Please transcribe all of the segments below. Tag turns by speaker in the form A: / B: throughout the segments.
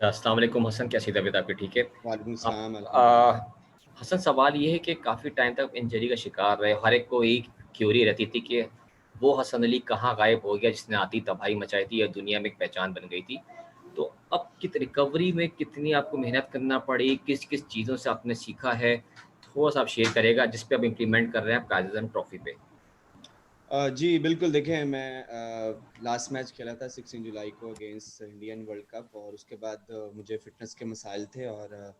A: अस्सलाम वालेकुम हसन, कैसी तबीयत आपकी? ठीक है?
B: वालेकुम
A: आप
B: सलाम, अल्हम्दुलिल्लाह।
A: हसन सवाल ये है कि काफ़ी टाइम तक इंजरी का शिकार रहे, हर एक को एक क्यूरी रहती थी कि वो हसन अली कहाँ गायब हो गया जिसने आती तबाही मचाई थी या दुनिया में एक पहचान बन गई थी। तो अब रिकवरी में कितनी आपको मेहनत करना पड़ी, किस-किस चीज़ों से आपने सीखा है? थोड़ा-सा आप शेयर करिएगा जिस पे आप इम्प्लीमेंट कर रहे हैं आप कायज़ अज़म ट्रॉफी पे।
B: जी, बिल्कुल देखें मैं लास्ट मैच खेला था 16 जुलाई को अगेंस्ट इंडियन वर्ल्ड कप और उसके बाद मुझे फ़िटनेस के मसाइल थे और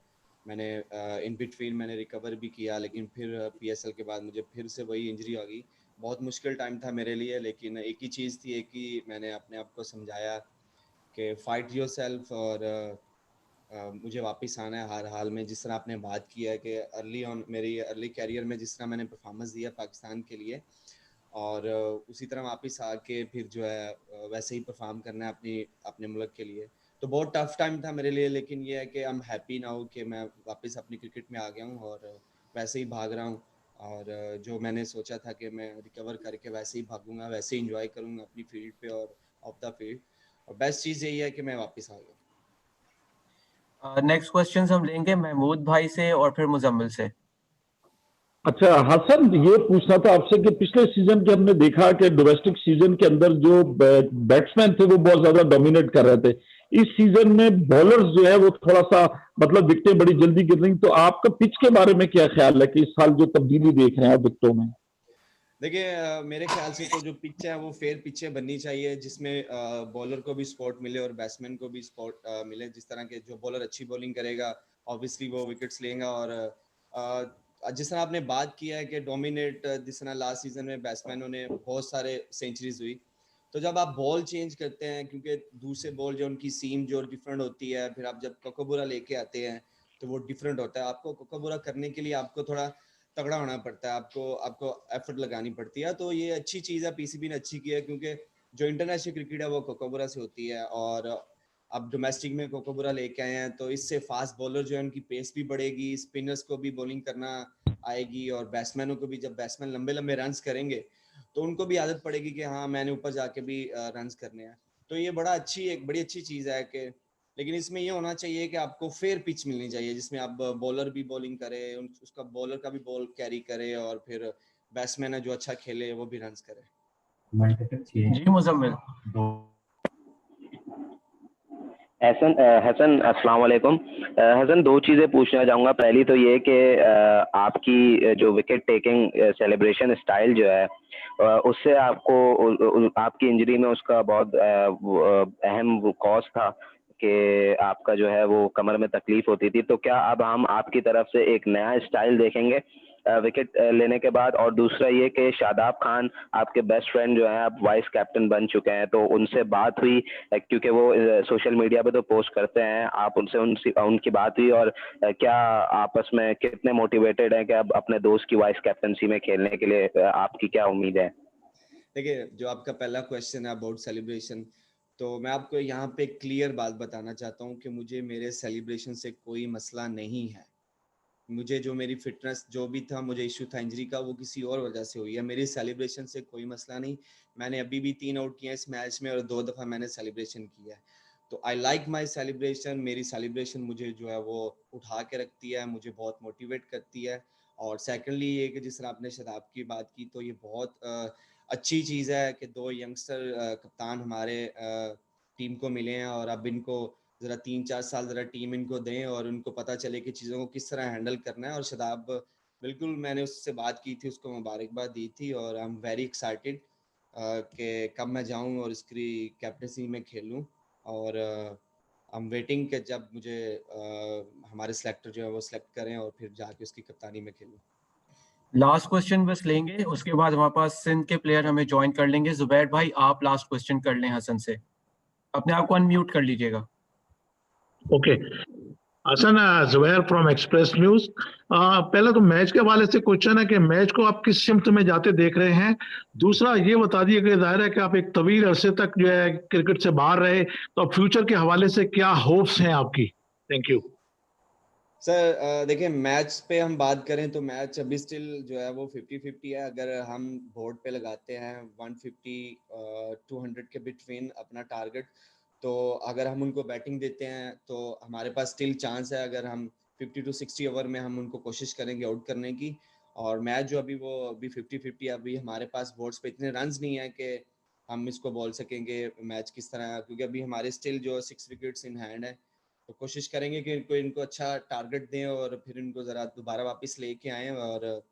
B: मैंने इन बिटवीन मैंने रिकवर भी किया लेकिन फिर पीएसएल के बाद मुझे फिर से वही इंजरी आ गई। बहुत मुश्किल टाइम था मेरे लिए लेकिन एक ही चीज़ थी, एक ही मैंने अपने आप को समझाया कि फाइट योरसेल्फ और मुझे वापस आना है हर हाल में। जिस तरह आपने बात की है कि अर्ली ऑन मेरी अर्ली करियर में जिस तरह मैंने परफॉर्मेंस दिया पाकिस्तान के लिए और उसी तरह वापस आके फिर जो है वैसे ही परफॉर्म करना है अपने मुल्क के लिए। तो बहुत टफ टाइम था मेरे लिए लेकिन ये है कि आई एम हैप्पी नाउ कि मैं वापस अपनी क्रिकेट में आ गया हूँ और वैसे ही भाग रहा हूँ और जो मैंने सोचा था कि मैं रिकवर करके वैसे ही भागूंगा, वैसे ही इंजॉय करूंगा अपनी फील्ड पे और ऑफ द फील्ड। और बेस्ट चीज़ यही है कि मैं वापस आ गया।
C: नेक्स्ट क्वेश्चन हम लेंगे महमूद भाई से और फिर मुजम्मिल से।
D: अच्छा हसन, ये पूछना था आपसे कि पिछले सीजन के हमने देखा कि डोमेस्टिक सीजन के अंदर जो बैट्समैन थे वो बहुत ज्यादा डोमिनेट कर रहे थे। इस सीजन में बॉलर्स जो है वो थोड़ा सा मतलब विकेटें बड़ी जल्दी गिर रही। तो आपका पिच के बारे में क्या ख्याल है कि इस साल जो तब्दीली देख रहे हैं आप विकेटों में?
B: देखिए मेरे ख्याल से तो जो पिच है वो फेयर पिचें बननी चाहिए जिसमें बॉलर को भी स्पॉट मिले और बैट्समैन को भी स्पॉट मिले। जिस तरह के जो बॉलर अच्छी बॉलिंग करेगा ऑब्वियसली वो विकेट्स लेगा और जिस तरह आपने बात किया है कि डोमिनेट जिस तरह लास्ट सीजन में बैट्समैनों ने बहुत सारे सेंचुरीज हुई। तो जब आप बॉल चेंज करते हैं क्योंकि दूसरे बॉल जो उनकी सीम जो डिफरेंट होती है, फिर आप जब कोकोबुरा लेके आते हैं तो वो डिफरेंट होता है। आपको कोकोबुरा करने के लिए आपको थोड़ा तगड़ा होना पड़ता है, आपको आपको एफर्ट लगानी पड़ती है। तो ये अच्छी चीज़ है, पीसीबी ने अच्छी की है क्योंकि जो इंटरनेशनल क्रिकेट है वो कोकोबुरा से होती है और अब डोमेस्टिक में कोकोबुरा लेके आए हैं तो इससे फास्ट बॉलर जो है उनकी पेस भी बढ़ेगी, स्पिनर्स को भी बॉलिंग करना आएगी और बैट्समैनों को भी जब बैट्समैन लंबे लंबे रन्स करेंगे तो उनको भी आदत पड़ेगी कि हाँ मैंने ऊपर जाके भी रन्स करने हैं। तो ये एक बड़ी अच्छी चीज़ है कि लेकिन इसमें ये होना चाहिए कि आपको फेयर पिच मिलनी चाहिए जिसमें आप बॉलर भी बॉलिंग करे, उसका बॉलर का भी बॉल कैरी करे और फिर बैट्समैन है जो अच्छा खेले वो भी रन्स करे।
C: जी मुजम्मिल।
E: हसन हसन अस्सलाम वालेकुम। हसन दो चीज़ें पूछना चाहूँगा। पहली तो ये कि आपकी जो विकेट टेकिंग सेलिब्रेशन स्टाइल जो है उससे आपको आपकी इंजरी में उसका बहुत अहम कॉज था कि आपका जो है वो कमर में तकलीफ होती थी। तो क्या अब हम आपकी तरफ से एक नया स्टाइल देखेंगे विकेट लेने के बाद? और दूसरा ये कि शादाब खान आपके बेस्ट फ्रेंड जो हैं, आप वाइस कैप्टन बन चुके हैं, तो उनसे बात हुई? क्योंकि वो सोशल मीडिया पे तो पोस्ट करते हैं, आप उनसे उनकी बात हुई? और क्या आपस में कितने मोटिवेटेड हैं कि अब अपने दोस्त की वाइस कैप्टनसी में खेलने के लिए आपकी क्या उम्मीद है?
B: देखिए जो आपका पहला क्वेश्चन है अबाउट सेलिब्रेशन, तो मैं आपको यहाँ पे क्लियर बात बताना चाहता हूँ कि मुझे मेरे सेलिब्रेशन से कोई मसला नहीं है। मुझे जो मेरी फिटनेस जो भी था, मुझे इशू था इंजरी का, वो किसी और वजह से हुई है। मेरी सेलिब्रेशन से कोई मसला नहीं। मैंने अभी भी 3 आउट किए इस मैच में और 2 दफ़ा मैंने सेलिब्रेशन किया है। तो आई लाइक माई सेलिब्रेशन। मेरी सेलिब्रेशन मुझे जो है वो उठा के रखती है, मुझे बहुत मोटिवेट करती है। और सेकेंडली ये कि जिस तरह आपने शदाब की बात की तो ये बहुत अच्छी चीज़ है कि 2 यंगस्टर कप्तान हमारे टीम को मिले हैं और अब इनको ज़रा 3-4 साल ज़रा टीम इनको दें और उनको पता चले कि चीज़ों को किस तरह हैंडल करना है। और शदाब बिल्कुल मैंने उससे बात की थी, उसको मुबारकबाद दी थी और आई एम वेरी एक्साइटेड कि कब मैं जाऊँ और इसकी कैप्टनसी में खेलूँ और आई एम वेटिंग कि जब मुझे हमारे सेलेक्टर जो है वो सेलेक्ट करें और फिर जाके उसकी कप्तानी में खेलूँ।
C: लास्ट क्वेश्चन बस लेंगे, उसके बाद हमारे पास सिंध के प्लेयर हमें ज्वाइन कर लेंगे। जुबैर भाई आप लास्ट क्वेश्चन कर लें हसन से, अपने आप को अनम्यूट कर लीजिएगा।
F: Okay Hasan, Zubair from Express News. पहले तो मैच के हवाले से क्वेश्चन है कि मैच को आप किस शिफ्ट में जाते देख रहे हैं? दूसरा ये बता दिए कि जाहिर है कि आप एक तवील अरसे तक जो है क्रिकेट से बाहर रहे, तो अब फ्यूचर के हवाले से क्या होप्स हैं आपकी? Thank you
B: sir. देखिए मैच पे हम बात करें तो मैच अभी स्टिल जो है वो 50-50 है। अगर हम बोर्ड पे लगाते हैं 150 200 के बिटवीन अपना टारगेट, तो अगर हम उनको बैटिंग देते हैं तो हमारे पास स्टिल चांस है, अगर हम 50 to 60 ओवर में हम उनको कोशिश करेंगे आउट करने की। और मैच जो अभी 50-50, अभी हमारे पास बोर्ड्स पे इतने रन्स नहीं है कि हम इसको बोल सकेंगे मैच किस तरह, क्योंकि अभी हमारे स्टिल जो 6 विकेट्स इन हैंड है। तो कोशिश करेंगे कि इनको अच्छा टारगेट दें और फिर इनको ज़रा दोबारा वापस लेके आएँ और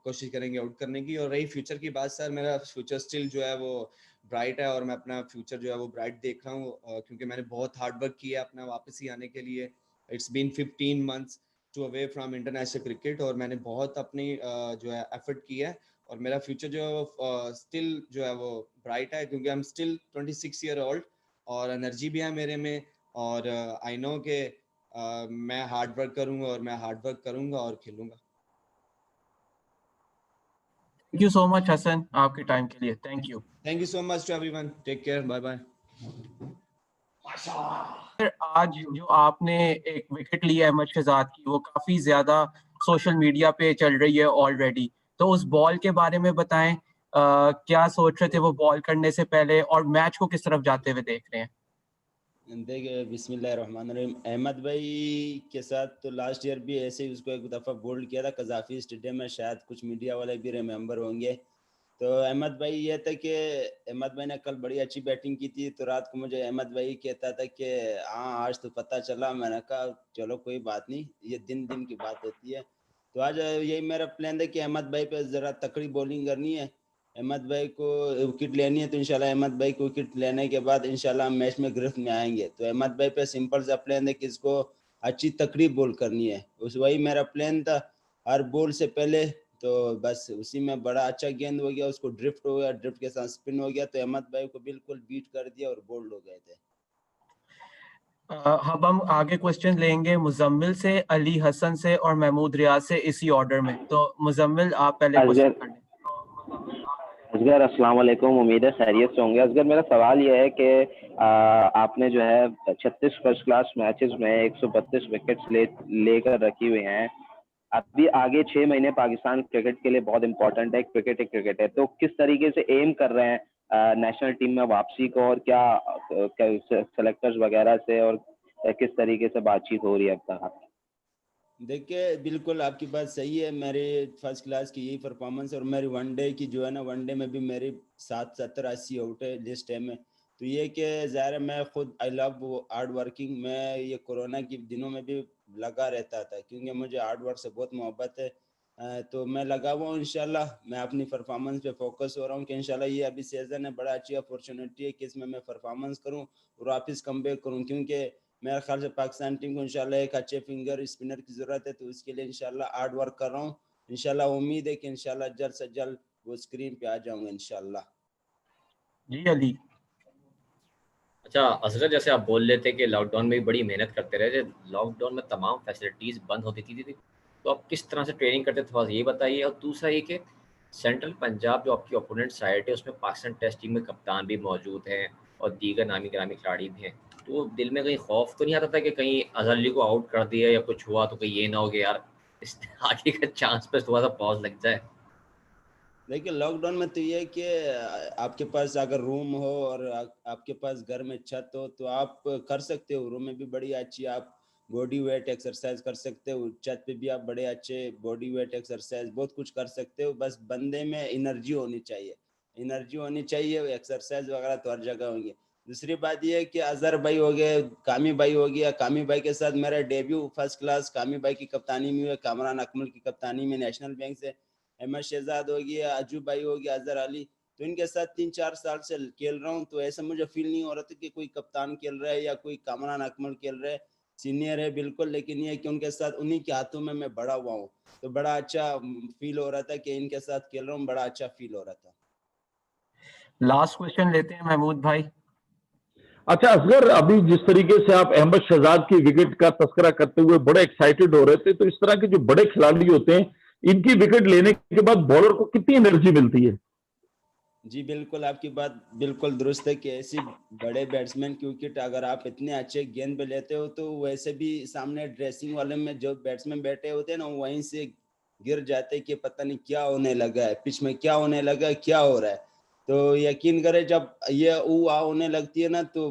B: कोशिश करेंगे आउट करने की। और रही फ्यूचर की बात सर, मेरा फ्यूचर स्टिल जो है वो ब्राइट है और मैं अपना फ्यूचर जो है वो ब्राइट देख रहा हूँ, क्योंकि मैंने बहुत हार्ड वर्क किया अपना वापस ही आने के लिए। It's been 15 months to away from international cricket, और मैंने बहुत अपनी जो है एफर्ट किया है। और मेरा फ्यूचर जो है वो स्टिल जो है वो ब्राइट है, क्योंकि I am still 26 year old और एनर्जी भी है मेरे में। और आई नो कि मैं हार्ड वर्क करूंगा और मैं हार्ड वर्क करूंगा और खेलूंगा।
C: Thank you so much Hasan आपके टाइम के लिए। Thank you.
B: Thank you so much to everyone, take care, bye bye.
C: आज जो आपने एक विकेट ली है अहमद शहजाद की, वो काफी ज्यादा सोशल मीडिया पे चल रही है ऑलरेडी। तो उस बॉल के बारे में बताएं, क्या सोच रहे थे वो बॉल करने से पहले, और मैच को किस तरफ जाते हुए देख रहे हैं?
G: देखिए बिस्मिल्लाहिर्रहमानिर्रहीम, अहमद भाई के साथ तो लास्ट ईयर भी ऐसे ही उसको एक दफ़ा बोल्ड किया था कजाफी स्टेडियम में, शायद कुछ मीडिया वाले भी रिमेंबर होंगे। तो अहमद भाई ये था कि अहमद भाई ने कल बड़ी अच्छी बैटिंग की थी, तो रात को मुझे अहमद भाई कहता था कि हाँ आज तो पता चला। मैंने कहा चलो कोई बात नहीं, ये दिन दिन की बात होती है। तो आज यही मेरा प्लान था कि अहमद भाई पे ज़रा तकड़ी बॉलिंग करनी है, अहमद भाई को विकेट लेनी है। तो इंशाल्लाह अहमद भाई को विकेट लेने के बाद इंशाल्लाह हम मैच में गिरफ्त में आएंगे। तो अहमद भाई पे सिंपल सा प्लान है कि इसको अच्छी तकड़ी बॉल करनी है, वही मेरा प्लान था हर बॉल से पहले। तो बस उसी में बड़ा अच्छा गेंद हो गया, उसको ड्रिफ्ट हो गया, ड्रिफ्ट के साथ स्पिन हो गया, तो अहमद भाई को बिल्कुल बीट कर दिया और बोल्ड हो गए थे।
C: अब हम आगे क्वेश्चन लेंगे मुजम्मिल से, अली हसन से और महमूद रियाज से, इसी ऑर्डर में। तो मुजम्मिल आप पहले क्वेश्चन कर लें।
E: असगर अस्सलाम वालेकुम, उम्मीद है खैरियत से होंगे। असगर मेरा सवाल यह है कि आपने जो है 36 फर्स्ट क्लास मैचेस में 132 विकेट्स लेकर रखी हुई हैं। अभी आगे 6 महीने पाकिस्तान क्रिकेट के लिए बहुत इंपॉर्टेंट है, क्रिकेट है। तो किस तरीके से एम कर रहे हैं नेशनल टीम में वापसी को, और क्या सेलेक्टर्स वगैरह से और किस तरीके से बातचीत हो रही है अब तक?
G: देखिए बिल्कुल आपकी बात सही है, मेरे फर्स्ट क्लास की यही परफॉर्मेंस और मेरी वनडे की जो है ना, वनडे में भी मेरी 70-80 आउट है लिस्ट है में। तो ये कि ज़ाहिर है मैं खुद आई लव हार्ड वर्किंग, मैं ये कोरोना के दिनों में भी लगा रहता था क्योंकि मुझे हार्ड वर्क से बहुत मोहब्बत है। तो मैं लगा हुआ हूँ, इंशाल्लाह मैं अपनी परफॉर्मेंस पे फोकस हो रहा हूँ कि इंशाल्लाह ये अभी सीजन है, बड़ा अच्छी अपॉर्चुनिटी है कि इसमें मैं परफॉर्मेंस करूँ और वापस कम बैक करूँ, क्योंकि मेरे ख्याल से पाकिस्तान टीम को इंशाल्लाह एक अच्छे फिंगर स्पिनर की ज़रूरत है। तो उसके लिए इंशाल्लाह हार्ड वर्क कर रहा हूँ। इंशाल्लाह उम्मीद है कि इंशाल्लाह जल्द से जल्द वो स्क्रीन पे आ जाऊंगा इंशाल्लाह।
C: जी अली।
A: अच्छा असगर, जैसे आप बोल रहे थे कि लॉकडाउन में भी बड़ी मेहनत करते रहे थे, लॉकडाउन में तमाम फैसिलिटीज़ बंद होती थी, तो आप किस तरह से ट्रेनिंग करते थे, थोड़ा ये बताइए। और दूसरा ये कि सेंट्रल पंजाब जो आपकी ओपोनेंट साइड है उसमें पाकिस्तान टेस्ट टीम में कप्तान भी मौजूद हैं और दीगर नामी गिरामी खिलाड़ी भी हैं, तो दिल में कहीं खौफ तो नहीं आता था कि कहीं अजहर अली को आउट कर दिया या कुछ हुआ तो कहीं ये ना हो गया यार इस आगे का चांस पे थोड़ा सा पॉज लग जाए?
G: देखिए लॉकडाउन में तो ये है कि आपके पास अगर रूम हो और आपके पास घर में छत हो तो आप कर सकते हो। रूम में भी बड़ी अच्छी आप बॉडी वेट एक्सरसाइज कर सकते हो, छत पे भी आप बड़े अच्छे बॉडी वेट एक्सरसाइज बहुत कुछ कर सकते हो। बस बंदे में एनर्जी होनी चाहिए, एनर्जी होनी चाहिए, एक्सरसाइज वगैरह तो हर जगह होंगे। दूसरी बात यह है कि अजहर भाई हो गए, कामी भाई हो गया, कामी भाई के साथ मेरा डेब्यू फर्स्ट क्लास कामी भाई की कप्तानी में हुआ, कामरान अकमल की कप्तानी में नेशनल बैंक से, अहमद शहजाद हो गया, अजू भाई हो गया, अजहर अली, तो इनके साथ 3-4 साल से खेल रहा हूँ। तो ऐसा मुझे फील नहीं हो रहा था कि कोई कप्तान खेल रहा है या कोई कामरान अकमल खेल रहा है, सीनियर है बिल्कुल, लेकिन ये कि उनके साथ उन्हीं के हाथों में मैं बड़ा हुआ हूँ, तो बड़ा अच्छा फील हो रहा था कि इनके साथ खेल रहा हूँ, बड़ा अच्छा फील हो रहा था।
C: लास्ट क्वेश्चन लेते हैं महमूद भाई।
D: अच्छा असगर, अभी जिस तरीके से आप अहमद शहजाद की विकेट का तस्करा करते हुए बड़े एक्साइटेड हो रहे थे, तो इस तरह के जो बड़े खिलाड़ी होते हैं इनकी विकेट लेने के बाद बॉलर को कितनी एनर्जी मिलती है?
G: जी बिल्कुल आपकी बात बिल्कुल दुरुस्त है कि ऐसी बड़े बैट्समैन की विकेट अगर आप इतने अच्छे गेंद पे लेते हो तो वैसे भी सामने ड्रेसिंग वाले में जो बैट्समैन बैठे होते हैं ना, वहीं से गिर जाते कि पता नहीं क्या होने लगा है, पिच में क्या होने लगा है, क्या हो रहा है। तो यकीन करें जब ये ऊ आ होने लगती है ना, तो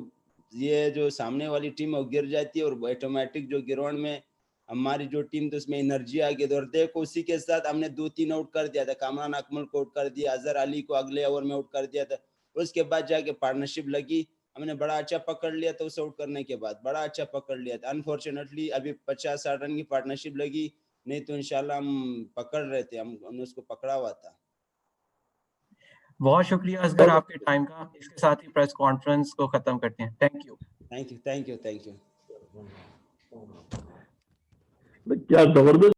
G: ये जो सामने वाली टीम है वो गिर जाती है और ऑटोमेटिक जो ग्राउंड में हमारी जो टीम तो उसमें एनर्जी आ गई। और देखो उसी के साथ हमने 2-3 आउट कर दिया था, कामरान अकमल को आउट कर दिया, अजहर अली को अगले ओवर में आउट कर दिया था। उसके बाद जाके पार्टनरशिप लगी, हमने बड़ा अच्छा पकड़ लिया था उसे आउट करने के बाद, बड़ा अच्छा पकड़ लिया था। अनफॉर्चुनेटली अभी 50-60 रन की पार्टनरशिप लगी, नहीं तो इंशाल्लाह हम पकड़ रहे थे, हमने उसको पकड़ा हुआ था।
C: बहुत शुक्रिया असगर आपके टाइम का। इसके साथ ही प्रेस कॉन्फ्रेंस को खत्म करते हैं। Thank you.
G: Thank you, thank you, thank you.
D: क्या जबरदस्त